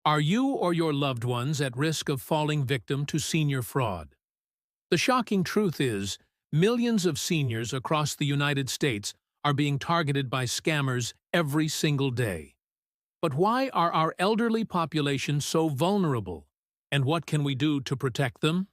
Are you or your loved ones at risk of falling victim to senior fraud? The shocking truth is, millions of seniors across the United States are being targeted by scammers every single day. But why are our elderly population so vulnerable? And what can we do to protect them?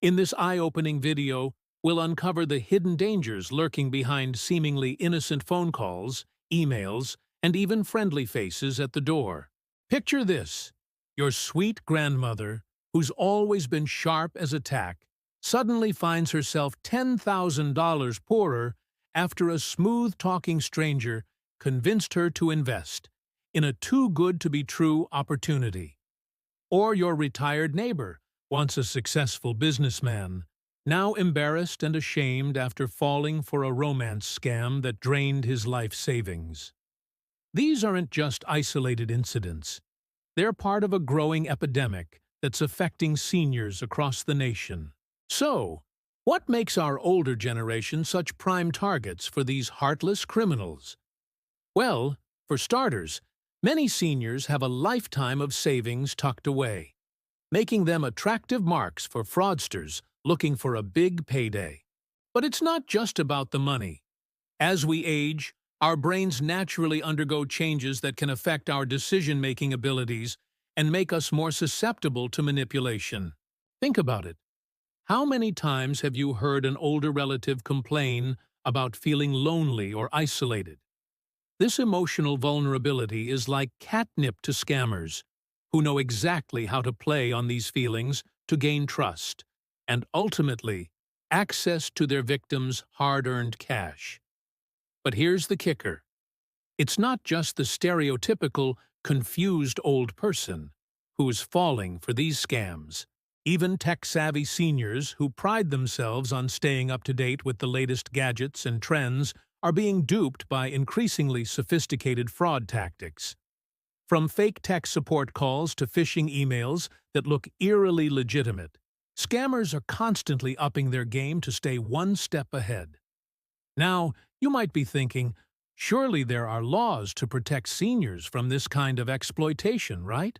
In this eye-opening video, we'll uncover the hidden dangers lurking behind seemingly innocent phone calls, emails, and even friendly faces at the door. Picture this: your sweet grandmother, who's always been sharp as a tack, suddenly finds herself $10,000 poorer after a smooth-talking stranger convinced her to invest in a too-good-to-be-true opportunity. Or your retired neighbor, once a successful businessman, now embarrassed and ashamed after falling for a romance scam that drained his life savings. These aren't just isolated incidents. They're part of a growing epidemic that's affecting seniors across the nation. So, what makes our older generation such prime targets for these heartless criminals? Well, for starters, many seniors have a lifetime of savings tucked away, making them attractive marks for fraudsters looking for a big payday. But it's not just about the money. As we age, our brains naturally undergo changes that can affect our decision-making abilities and make us more susceptible to manipulation. Think about it. How many times have you heard an older relative complain about feeling lonely or isolated? This emotional vulnerability is like catnip to scammers, who know exactly how to play on these feelings to gain trust and, ultimately, access to their victims' hard-earned cash. But here's the kicker. It's not just the stereotypical, confused old person who's falling for these scams. Even tech-savvy seniors who pride themselves on staying up to date with the latest gadgets and trends are being duped by increasingly sophisticated fraud tactics. From fake tech support calls to phishing emails that look eerily legitimate, scammers are constantly upping their game to stay one step ahead. Now, you might be thinking, surely there are laws to protect seniors from this kind of exploitation, right?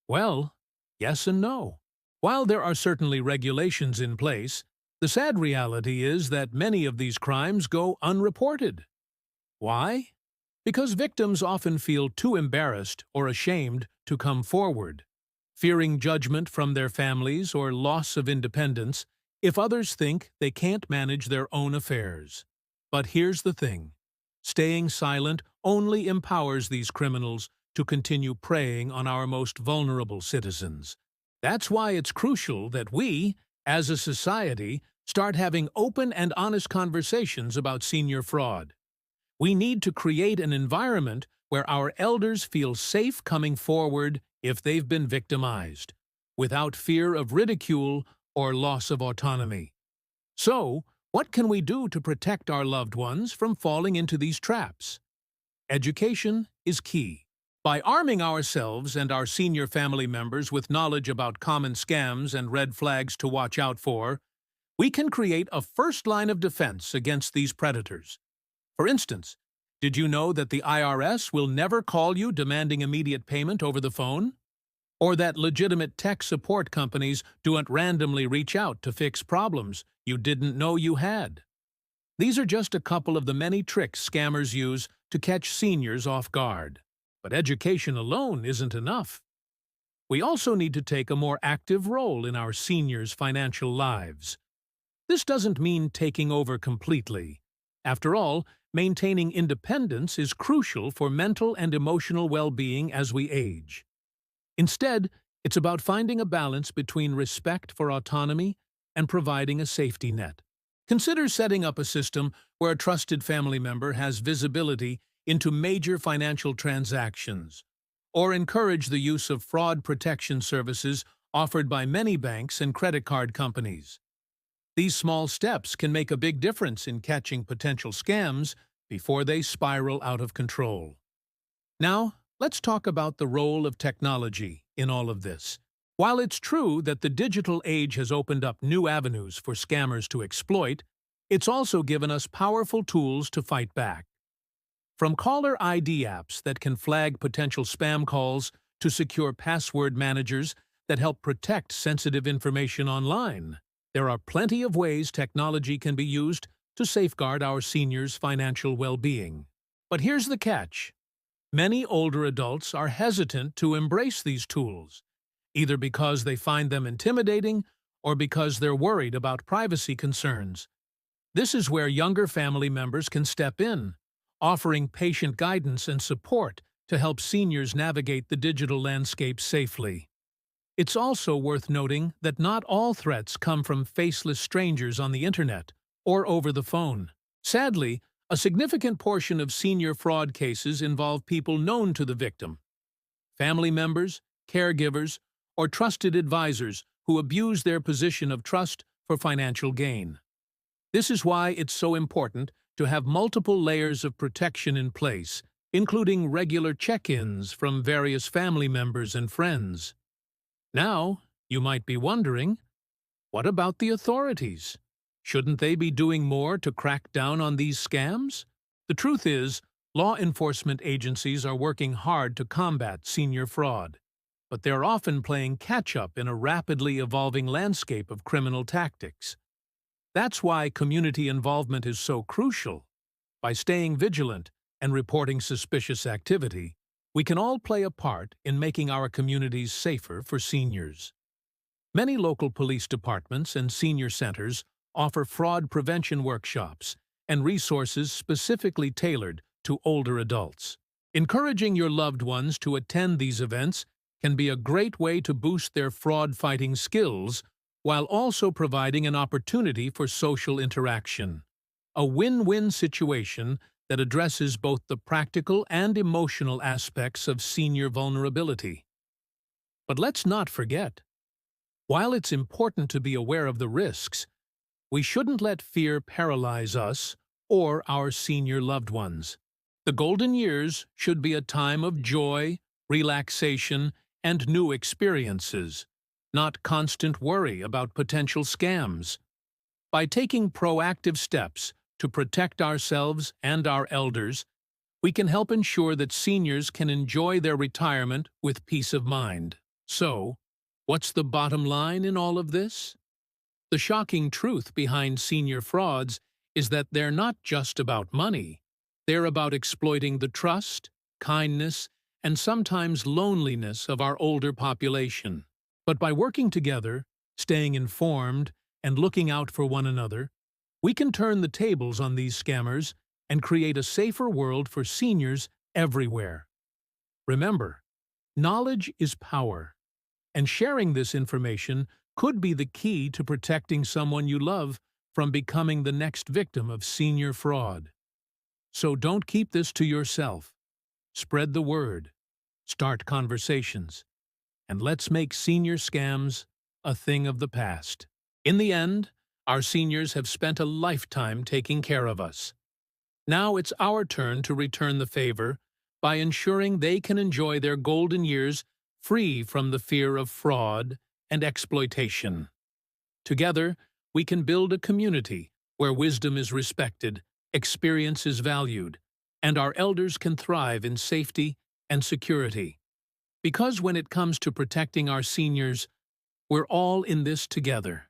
Well, yes and no. While there are certainly regulations in place, the sad reality is that many of these crimes go unreported. Why? Because victims often feel too embarrassed or ashamed to come forward, fearing judgment from their families or loss of independence if others think they can't manage their own affairs. But here's the thing. Staying silent only empowers these criminals to continue preying on our most vulnerable citizens. That's why it's crucial that we, as a society, start having open and honest conversations about senior fraud. We need to create an environment where our elders feel safe coming forward if they've been victimized, without fear of ridicule or loss of autonomy. So, what can we do to protect our loved ones from falling into these traps? Education is key. By arming ourselves and our senior family members with knowledge about common scams and red flags to watch out for, we can create a first line of defense against these predators. For instance, did you know that the IRS will never call you demanding immediate payment over the phone? Or that legitimate tech support companies don't randomly reach out to fix problems you didn't know you had? These are just a couple of the many tricks scammers use to catch seniors off guard. But education alone isn't enough. We also need to take a more active role in our seniors' financial lives. This doesn't mean taking over completely. After all, maintaining independence is crucial for mental and emotional well-being as we age. Instead, it's about finding a balance between respect for autonomy and providing a safety net. Consider setting up a system where a trusted family member has visibility into major financial transactions, or encourage the use of fraud protection services offered by many banks and credit card companies. These small steps can make a big difference in catching potential scams before they spiral out of control. Now, let's talk about the role of technology in all of this. While it's true that the digital age has opened up new avenues for scammers to exploit, it's also given us powerful tools to fight back. From caller ID apps that can flag potential spam calls to secure password managers that help protect sensitive information online. There are plenty of ways technology can be used to safeguard our seniors' financial well-being. But here's the catch. Many older adults are hesitant to embrace these tools, either because they find them intimidating or because they're worried about privacy concerns. This is where younger family members can step in, offering patient guidance and support to help seniors navigate the digital landscape safely. It's also worth noting that not all threats come from faceless strangers on the internet or over the phone. Sadly, a significant portion of senior fraud cases involve people known to the victim, family members, caregivers, or trusted advisors who abuse their position of trust for financial gain. This is why it's so important to have multiple layers of protection in place, including regular check-ins from various family members and friends. Now, you might be wondering, what about the authorities? Shouldn't they be doing more to crack down on these scams? The truth is, law enforcement agencies are working hard to combat senior fraud, but they're often playing catch-up in a rapidly evolving landscape of criminal tactics. That's why community involvement is so crucial. By staying vigilant and reporting suspicious activity, we can all play a part in making our communities safer for seniors. Many local police departments and senior centers offer fraud prevention workshops and resources specifically tailored to older adults. Encouraging your loved ones to attend these events can be a great way to boost their fraud-fighting skills while also providing an opportunity for social interaction. A win-win situation that addresses both the practical and emotional aspects of senior vulnerability. But let's not forget, while it's important to be aware of the risks, we shouldn't let fear paralyze us or our senior loved ones. The golden years should be a time of joy, relaxation, and new experiences, not constant worry about potential scams. By taking proactive steps to protect ourselves and our elders, we can help ensure that seniors can enjoy their retirement with peace of mind. So, what's the bottom line in all of this? The shocking truth behind senior frauds is that they're not just about money. They're about exploiting the trust, kindness, and sometimes loneliness of our older population. But by working together, staying informed, and looking out for one another, we can turn the tables on these scammers and create a safer world for seniors everywhere. Remember, knowledge is power, and sharing this information could be the key to protecting someone you love from becoming the next victim of senior fraud. So don't keep this to yourself. Spread the word, start conversations, and let's make senior scams a thing of the past. In the end, our seniors have spent a lifetime taking care of us. Now it's our turn to return the favor by ensuring they can enjoy their golden years free from the fear of fraud and exploitation. Together, we can build a community where wisdom is respected, experience is valued, and our elders can thrive in safety and security. Because when it comes to protecting our seniors, we're all in this together.